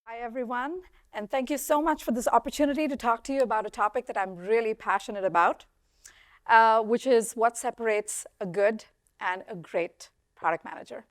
Hi, everyone, and thank you so much for this opportunity to talk to you about a topic that I'm really passionate about, which is what separates a good and a great product manager.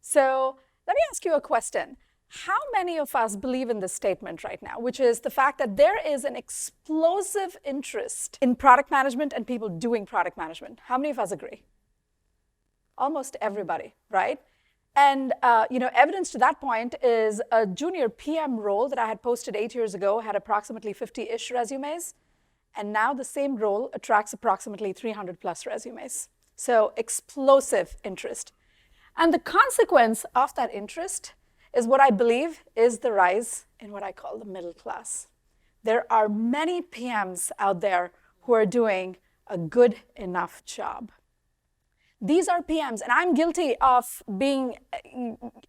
So let me ask you a question. How many of us believe in this statement right now, which is the fact that there is an explosive interest in product management and people doing product management? How many of us agree? Almost everybody, right? And evidence to that point is a junior PM role that I had posted 8 years ago had approximately 50-ish resumes, and now the same role attracts approximately 300 plus resumes. So explosive interest. And the consequence of that interest is what I believe is the rise in what I call the middle class. There are many PMs out there who are doing a good enough job. These are PMs, and I'm guilty of being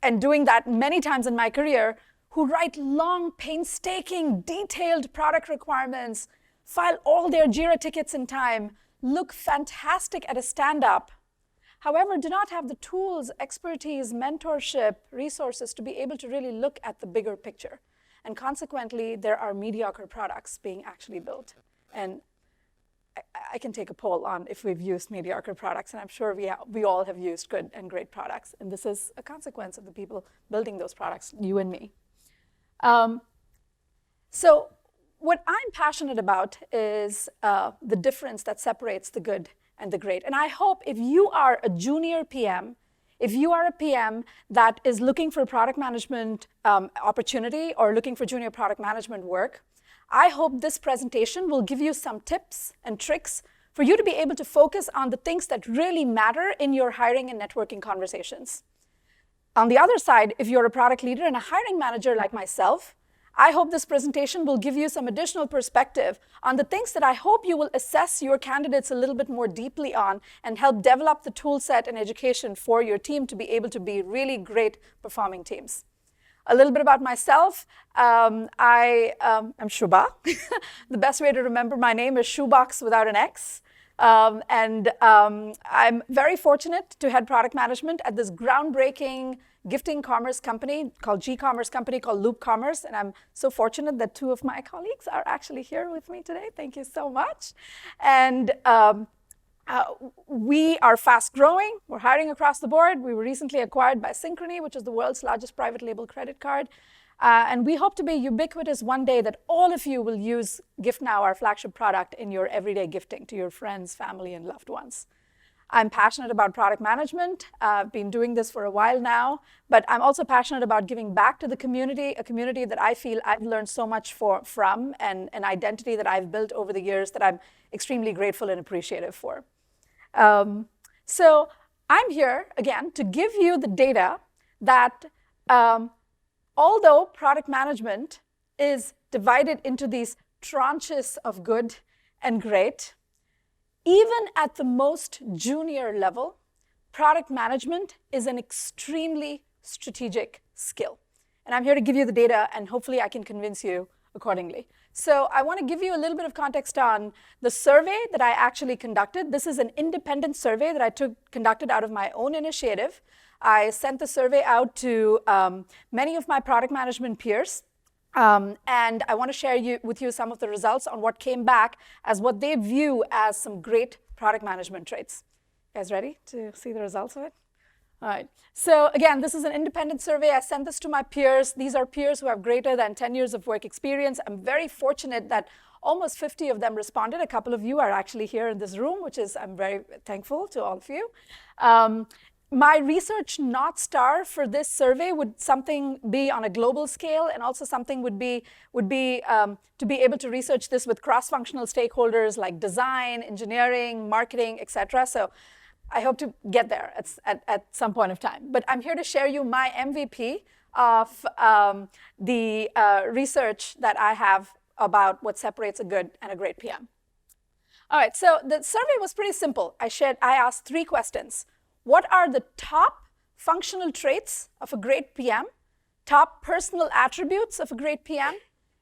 and doing that many times in my career, who write long, painstaking, detailed product requirements, file all their JIRA tickets in time, look fantastic at a stand-up, however, do not have the tools, expertise, mentorship, resources to be able to really look at the bigger picture. And consequently, there are mediocre products being actually built. And I can take a poll on if we've used mediocre products, and I'm sure we all have used good and great products. And this is a consequence of the people building those products, you and me. So what I'm passionate about is the difference that separates the good and the great. And I hope if you are a junior PM, if you are a PM that is looking for product management opportunity or looking for junior product management work, I hope this presentation will give you some tips and tricks for you to be able to focus on the things that really matter in your hiring and networking conversations. On the other side, if you're a product leader and a hiring manager like myself, I hope this presentation will give you some additional perspective on the things that I hope you will assess your candidates a little bit more deeply on and help develop the tool set and education for your team to be able to be really great performing teams. A little bit about myself. I'm Subha. The best way to remember my name is Shoebox without an X. I'm very fortunate to head product management at this groundbreaking gifting commerce company called G-commerce company called Loop Commerce. And I'm so fortunate that 2 of my colleagues are actually here with me today. Thank you so much. And we are fast growing. We're hiring across the board. We were recently acquired by Synchrony, which is the world's largest private label credit card. And we hope to be ubiquitous one day that all of you will use GiftNow, our flagship product, in your everyday gifting to your friends, family, and loved ones. I'm passionate about product management. I've been doing this for a while now, but I'm also passionate about giving back to the community, a community that I feel I've learned so much from, and an identity that I've built over the years that I'm extremely grateful and appreciative for. So I'm here, again, to give you the data that although product management is divided into these tranches of good and great, even at the most junior level, product management is an extremely strategic skill. And I'm here to give you the data, and hopefully I can convince you accordingly. So I want to give you a little bit of context on the survey that I actually conducted. This is an independent survey that I conducted out of my own initiative. I sent the survey out to many of my product management peers. And I want to share with you some of the results on what came back as what they view as some great product management traits. You guys ready to see the results of it? All right. So again, this is an independent survey. I sent this to my peers. These are peers who have greater than 10 years of work experience. I'm very fortunate that almost 50 of them responded. A couple of you are actually here in this room, which is, I'm very thankful to all of you. My research North Star for this survey would something be on a global scale, and also something would be to be able to research this with cross-functional stakeholders like design, engineering, marketing, et cetera. So I hope to get there at some point of time. But I'm here to share you my MVP of the research that I have about what separates a good and a great PM. All right, so the survey was pretty simple. I asked 3 questions. What are the top functional traits of a great PM, top personal attributes of a great PM,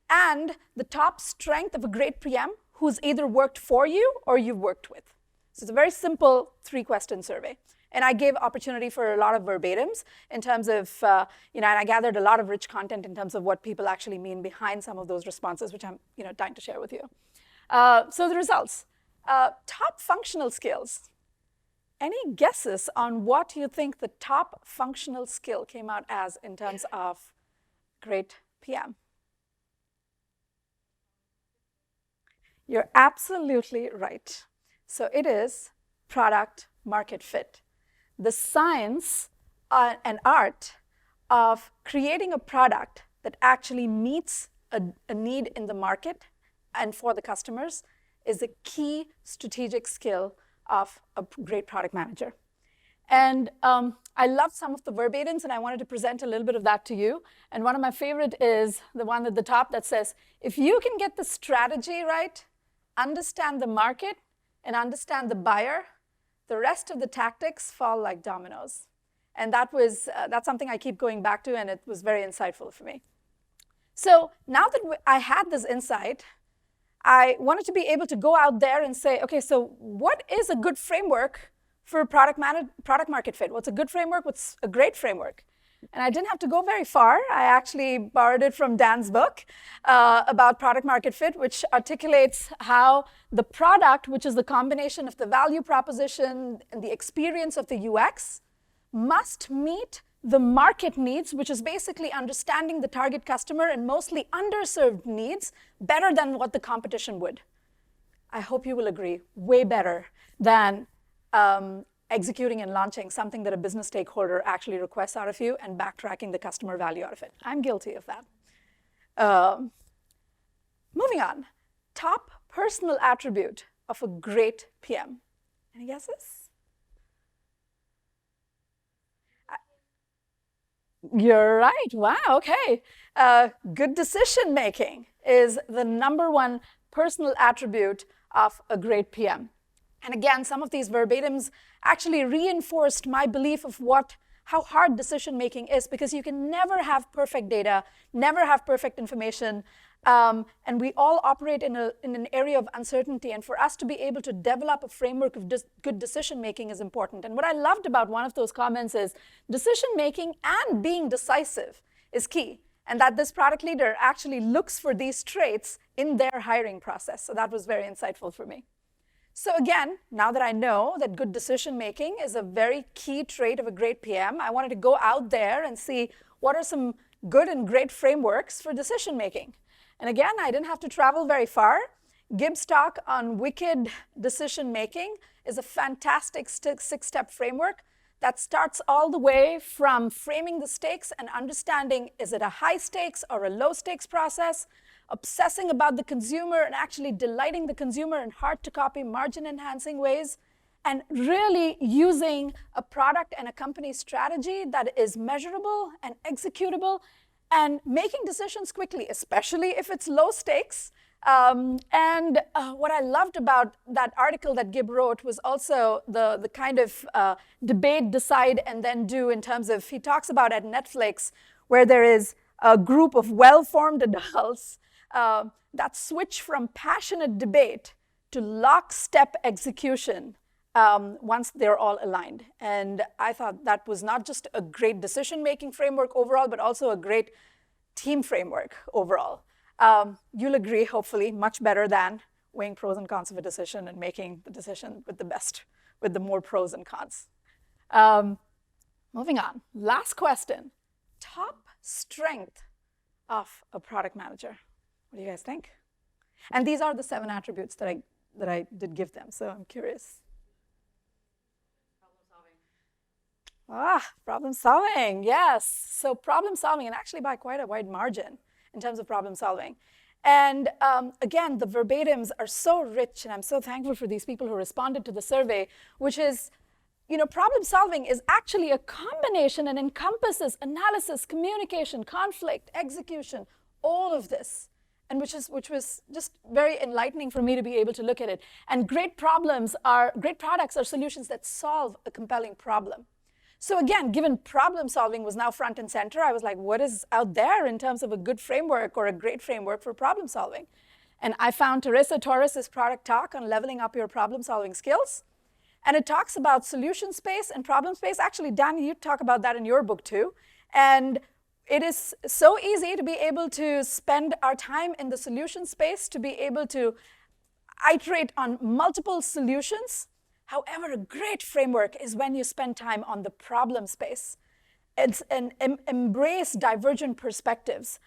and the top strength of a great PM who's either worked for you or you've worked with? So it's a very simple 3-question survey. And I gave opportunity for a lot of verbatims in terms of, and I gathered a lot of rich content in terms of what people actually mean behind some of those responses, which I'm dying to share with you. So the results. Top functional skills. Any guesses on what you think the top functional skill came out as in terms of great PM? You're absolutely right. So it is product market fit. The science and art of creating a product that actually meets a need in the market and for the customers is a key strategic skill of a great product manager. And I loved some of the verbatims, and I wanted to present a little bit of that to you. And one of my favorite is the one at the top that says, if you can get the strategy right, understand the market, and understand the buyer, the rest of the tactics fall like dominoes. And that's something I keep going back to, and it was very insightful for me. So now that I had this insight, I wanted to be able to go out there and say, okay, so what is a good framework for product market fit? What's a good framework? What's a great framework? And I didn't have to go very far. I actually borrowed it from Dan's book about product market fit, which articulates how the product, which is the combination of the value proposition and the experience of the UX, must meet the market needs, which is basically understanding the target customer and mostly underserved needs better than what the competition would. I hope you will agree, way better than executing and launching something that a business stakeholder actually requests out of you and backtracking the customer value out of it. I'm guilty of that. Moving on, top personal attribute of a great PM. Any guesses? You're right. Wow, okay. Good decision making is the #1 personal attribute of a great PM. And again, some of these verbatims actually reinforced my belief of how hard decision making is, because you can never have perfect data, never have perfect information, and we all operate in an area of uncertainty. And for us to be able to develop a framework of good decision making is important. And what I loved about one of those comments is decision making and being decisive is key, and that this product leader actually looks for these traits in their hiring process. So that was very insightful for me. So again, now that I know that good decision making is a very key trait of a great PM, I wanted to go out there and see what are some good and great frameworks for decision making. And again, I didn't have to travel very far. Gibbs' talk on wicked decision making is a fantastic 6-step framework that starts all the way from framing the stakes and understanding, is it a high stakes or a low stakes process, obsessing about the consumer and actually delighting the consumer in hard-to-copy, margin-enhancing ways, and really using a product and a company strategy that is measurable and executable, and making decisions quickly, especially if it's low stakes. What I loved about that article that Gib wrote was also the kind of debate, decide, and then do in terms of, he talks about at Netflix, where there is a group of well-formed adults that switch from passionate debate to lockstep execution once they're all aligned. And I thought that was not just a great decision-making framework overall, but also a great team framework overall. You'll agree, hopefully, much better than weighing pros and cons of a decision and making the decision with the more pros and cons. Moving on, last question. Top strength of a product manager. What do you guys think? And these are the 7 attributes that I did give them, so I'm curious. Problem solving, yes. So problem solving, and actually by quite a wide margin in terms of problem solving. And again, the verbatims are so rich, and I'm so thankful for these people who responded to the survey, which is, problem solving is actually a combination and encompasses analysis, communication, conflict, execution, all of this. And which was just very enlightening for me to be able to look at it. And great products are solutions that solve a compelling problem. So again, given problem solving was now front and center, I was like, what is out there in terms of a good framework or a great framework for problem solving? And I found Teresa Torres's product talk on leveling up your problem solving skills. And it talks about solution space and problem space. Actually, Danny, you talk about that in your book too. And it is so easy to be able to spend our time in the solution space, to be able to iterate on multiple solutions. However, a great framework is when you spend time on the problem space. Embrace divergent perspectives.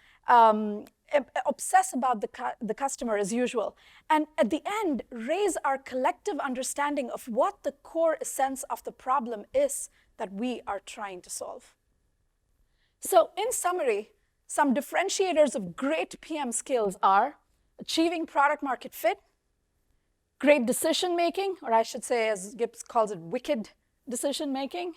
Obsess about the customer as usual. And at the end, raise our collective understanding of what the core essence of the problem is that we are trying to solve. So in summary, some differentiators of great PM skills are achieving product market fit, great decision making, or I should say, as Gibbs calls it, wicked decision making,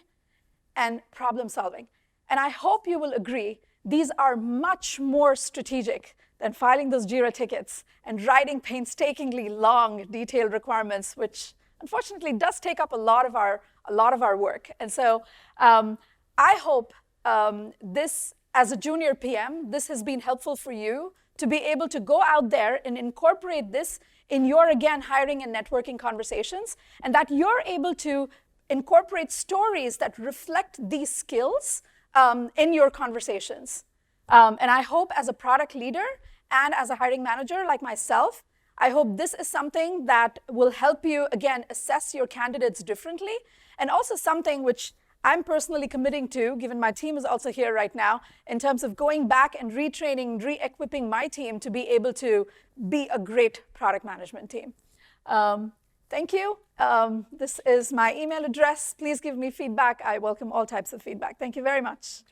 and problem solving. And I hope you will agree, these are much more strategic than filing those JIRA tickets and writing painstakingly long, detailed requirements, which unfortunately does take up a lot of our work. And so I hope this, as a junior PM, this has been helpful for you to be able to go out there and incorporate this in your, again, hiring and networking conversations, and that you're able to incorporate stories that reflect these skills in your conversations. And I hope as a product leader and as a hiring manager like myself, I hope this is something that will help you, again, assess your candidates differently, and also something which I'm personally committing to, given my team is also here right now, in terms of going back and retraining, re-equipping my team to be able to be a great product management team. Thank you. This is my email address. Please give me feedback. I welcome all types of feedback. Thank you very much.